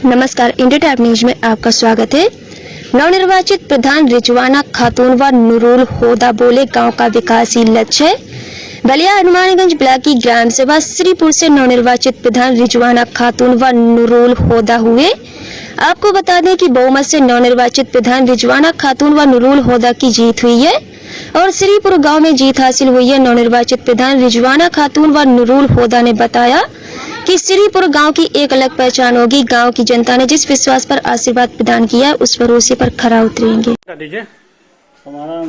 नमस्कार, India type news में आपका स्वागत है। नवनिर्वाचित प्रधान रिजवाना खातून व नूरुल होदा बोले, गांव का विकास ही लक्ष्य है। बलिया हनुमानगंज ब्लॉक की ग्राम सभा श्रीपुर से नवनिर्वाचित प्रधान रिजवाना खातून व नूरुल होदा हुए। आपको बता दें कि बहुमत से नवनिर्वाचित प्रधान रिजवाना खातून व नूरुल होदा की जीत हुई है और श्रीपुर गांव में जीत हासिल हुई है। नवनिर्वाचित प्रधान रिजवाना खातून व नूरुल होदा ने बताया कि श्रीपुर गांव की एक अलग पहचान होगी। गांव की जनता ने जिस विश्वास पर आशीर्वाद प्रदान किया है, उस भरोसे पर खरा उतरेंगे। हमारा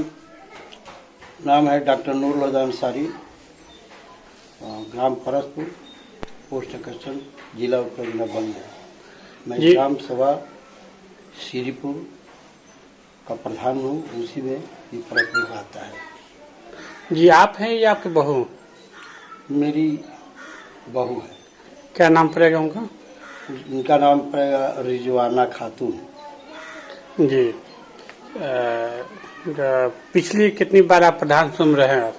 नाम है डॉक्टर नूरुल होदा अंसारी, ग्राम परसपुर, पोस्ट कस्टम, जिला उत्तर जिला बलिया। मैं ग्राम सभा श्रीपुर का प्रधान हूँ, उसी में ये परसपुर आता है। जी, आप हैं या आपकी बहू? मेरी बहू है। क्या नाम पड़ेगा उनका? इनका नाम पड़ेगा रिजवाना खातून। जी, पिछली कितनी बार आप प्रधान चुन रहे हैं?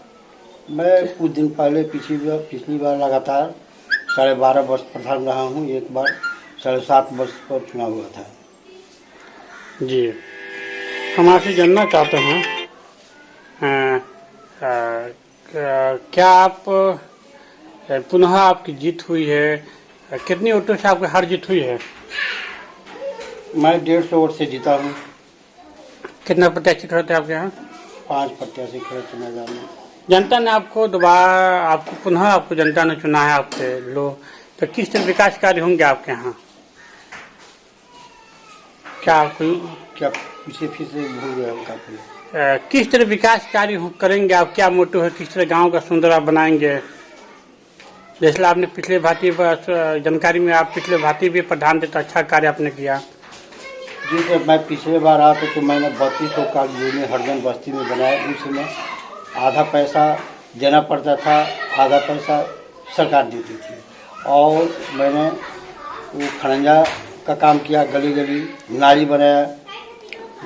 मैं कुछ दिन पहले पिछली बार लगातार 12.5 वर्ष प्रधान रहा हूँ। एक बार 7.5 वर्ष पर चुनाव हुआ था। जी, हम आपसे जानना चाहते हैं, क्या आप पुनः आपकी जीत हुई है? कितनी वोटों से आपकी हार जीत हुई है? मैं 150 वोट से जीता हूँ। कितना प्रत्याशी खड़े थे आपके यहाँ? 5 प्रत्याशी खड़े थे मैदान में। जनता ने आपको पुनः आपको जनता ने चुना है आपसे लोग, तो किस तरह विकास कार्य होंगे आपके यहाँ? क्या पीछे फिर से भूल गया उनका? किस तरह विकास कार्य करेंगे आप? क्या मोटो है? किस तरह गांव का सुंदर आप बनाएंगे? जैसे आपने पिछले भांति जानकारी में आप पिछले भांति भी प्रधान थे, तो अच्छा कार्य आपने किया। जी, जब मैं पिछले बार आया था तो मैंने 3200 का में हरजन बस्ती में बनाया। उसमें आधा पैसा देना पड़ता था, आधा पैसा सरकार देती थी। और मैंने वो खड़ंजा का काम किया, गली गली नाली बनाया।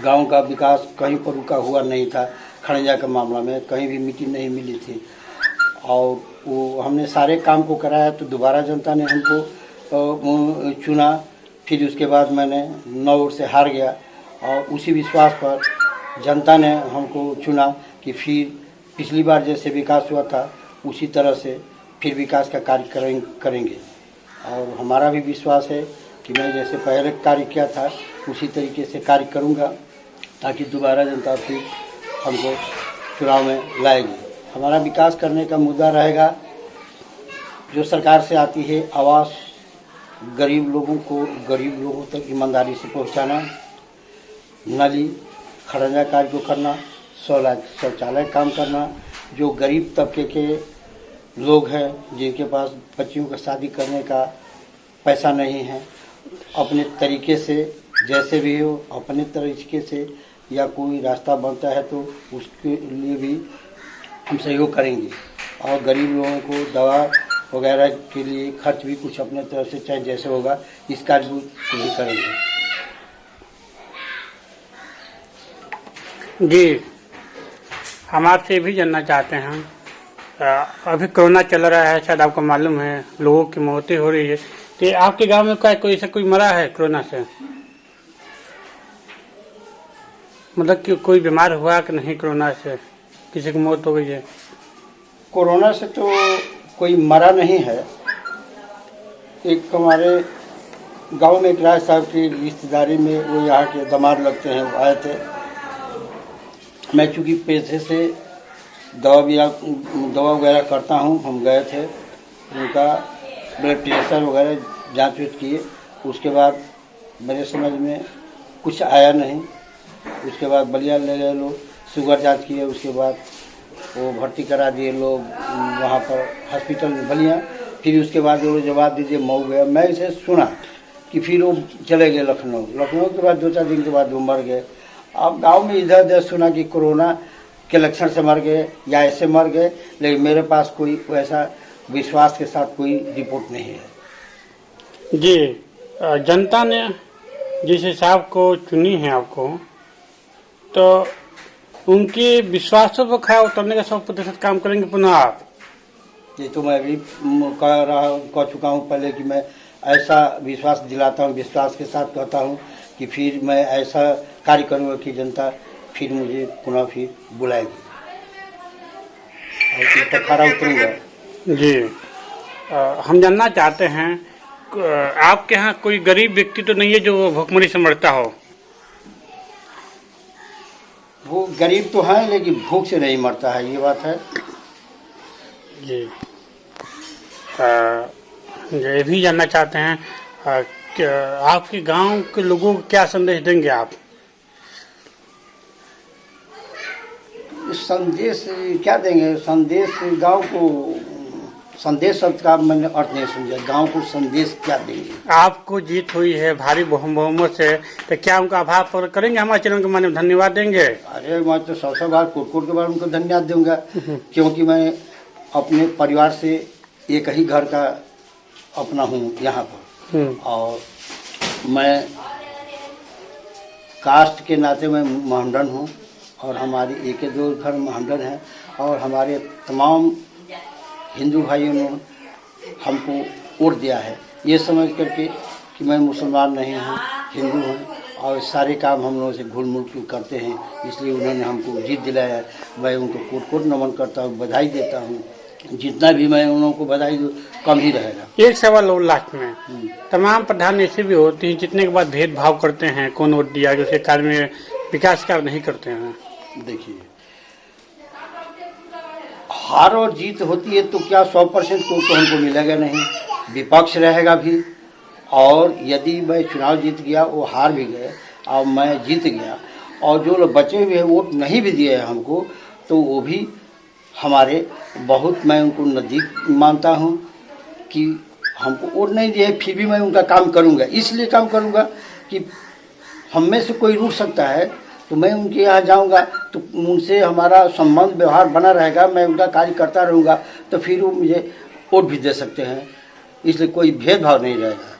गांव का विकास कहीं पर रुका हुआ नहीं था। खड़ंजा के मामला में कहीं भी मिट्टी नहीं मिली थी और वो हमने सारे काम को कराया। तो दोबारा जनता ने हमको चुना। फिर उसके बाद मैंने 9 वोट से हार गया और उसी विश्वास पर जनता ने हमको चुना कि फिर पिछली बार जैसे विकास हुआ था उसी तरह से फिर विकास का कार्य करेंगे। और हमारा भी विश्वास है कि मैं जैसे पहले कार्य किया था उसी तरीके से कार्य करूंगा, ताकि दोबारा जनता फिर हमको चुनाव में लाएगी। हमारा विकास करने का मुद्दा रहेगा, जो सरकार से आती है आवास गरीब लोगों तक ईमानदारी से पहुंचाना, नाली खड़ंजा कार्य को करना, शौचालय काम करना। जो गरीब तबके के लोग हैं जिनके पास बच्चियों का शादी करने का पैसा नहीं है, अपने तरीके से जैसे भी हो अपने तरीके से या कोई रास्ता बनता है तो उसके लिए भी हम सहयोग करेंगे। और गरीब लोगों को दवा वगैरह के लिए खर्च भी कुछ अपने तरफ से चाहे जैसे होगा इस कार्य को भी करेंगे। जी, हम आपसे भी जानना चाहते हैं, अभी कोरोना चल रहा है, शायद आपको मालूम है, लोगों की मौतें हो रही है, तो आपके गांव में कोई मरा है कोरोना से? मतलब कि कोई बीमार हुआ कि नहीं कोरोना से? किसी की मौत हो गई है? कोरोना से तो कोई मरा नहीं है। एक हमारे गांव में एक राज साहब की रिश्तेदारी में वो यहाँ के दामाद लगते हैं, आए थे। मैं चूँकि पैसे से दवा वगैरह करता हूँ, हम गए थे, उनका ब्लड प्रेशर वगैरह जांच किए। उसके बाद मेरे समझ में कुछ आया नहीं। उसके बाद बलिया ले गए लोग, शुगर जांच किए। उसके बाद वो भर्ती करा दिए लोग वहाँ पर हॉस्पिटल में बलिया। फिर उसके बाद वो जवाब दीजिए मऊ गया। मैं इसे सुना कि फिर वो चले गए लखनऊ के बाद 2-4 दिन के बाद वो मर गए। अब गांव में इधर उधर सुना कि कोरोना के लक्षण से मर गए या ऐसे मर गए, लेकिन मेरे पास कोई वैसा विश्वास के साथ कोई रिपोर्ट नहीं है। जी, जनता ने जिस हिसाब को चुनी है आपको, तो उनके विश्वासों पर खरा उतरने का 100% काम करेंगे पुनः आप? ये तो मैं भी कह चुका हूँ पहले कि मैं ऐसा विश्वास दिलाता हूँ, विश्वास के साथ कहता हूँ कि फिर मैं ऐसा कार्य करूँगा कि जनता फिर मुझे पुनः फिर बुलाएगी और इस पर खरा उतरूँगा। जी हम जानना चाहते हैं आपके यहाँ कोई गरीब व्यक्ति तो नहीं है जो भूखमरी से मरता हो? वो गरीब तो है लेकिन भूख से नहीं मरता है, ये बात है। जी ये भी जानना चाहते हैं कि आपके गांव के लोगों को क्या संदेश देंगे आप? संदेश क्या देंगे? संदेश गांव को, संदेश शब्द का मैंने अर्थ नहीं समझा। गांव को संदेश क्या देंगे? आपको जीत हुई है भारी बहुमत से, तो क्या उनका आभार प्रकट करेंगे? हमारे चैनल के माध्यम धन्यवाद देंगे। अरे मैं तो सबसे बार कुटकुट के बाद उनको धन्यवाद दूंगा, क्योंकि मैं अपने परिवार से एक ही घर का अपना हूँ यहाँ पर, और मैं कास्ट के नाते मैं महामंडन हूँ और हमारी एक दो घर महामंडन है, और हमारे तमाम हिंदू भाइयों ने हमको वोट दिया है ये समझ करके कि मैं मुसलमान नहीं हूँ, हिंदू हूँ, और सारे काम हम लोगों से घुल मिल के करते हैं, इसलिए उन्होंने हमको जीत दिलाया है। मैं उनको कोट कोट नमन करता हूँ, बधाई देता हूँ। जितना भी मैं उन लोगों को बधाई दूँ कम ही रहेगा। एक सवाल और लास्ट में, तमाम प्रधान ऐसे भी होते हैं जितने के बाद भेदभाव करते हैं, कौन वोट दिया, जो उसके कार्य में विकास कार्य नहीं करते हैं। देखिए, हार और जीत होती है तो क्या 100% तो हमको मिलेगा नहीं, विपक्ष रहेगा भी। और यदि मैं चुनाव जीत गया, वो हार भी गए और मैं जीत गया, और जो लोग बचे हुए वोट नहीं भी दिए हमको, तो वो भी हमारे बहुत, मैं उनको नज़दीक मानता हूँ कि हमको वोट नहीं दिए फिर भी मैं उनका काम करूँगा। इसलिए काम करूँगा कि हम में से कोई रुक सकता है तो मैं उनके यहाँ जाऊँगा तो उनसे हमारा संबंध व्यवहार बना रहेगा, मैं उनका कार्य करता रहूँगा, तो फिर वो मुझे वोट भी दे सकते हैं। इसलिए कोई भेदभाव नहीं रहेगा।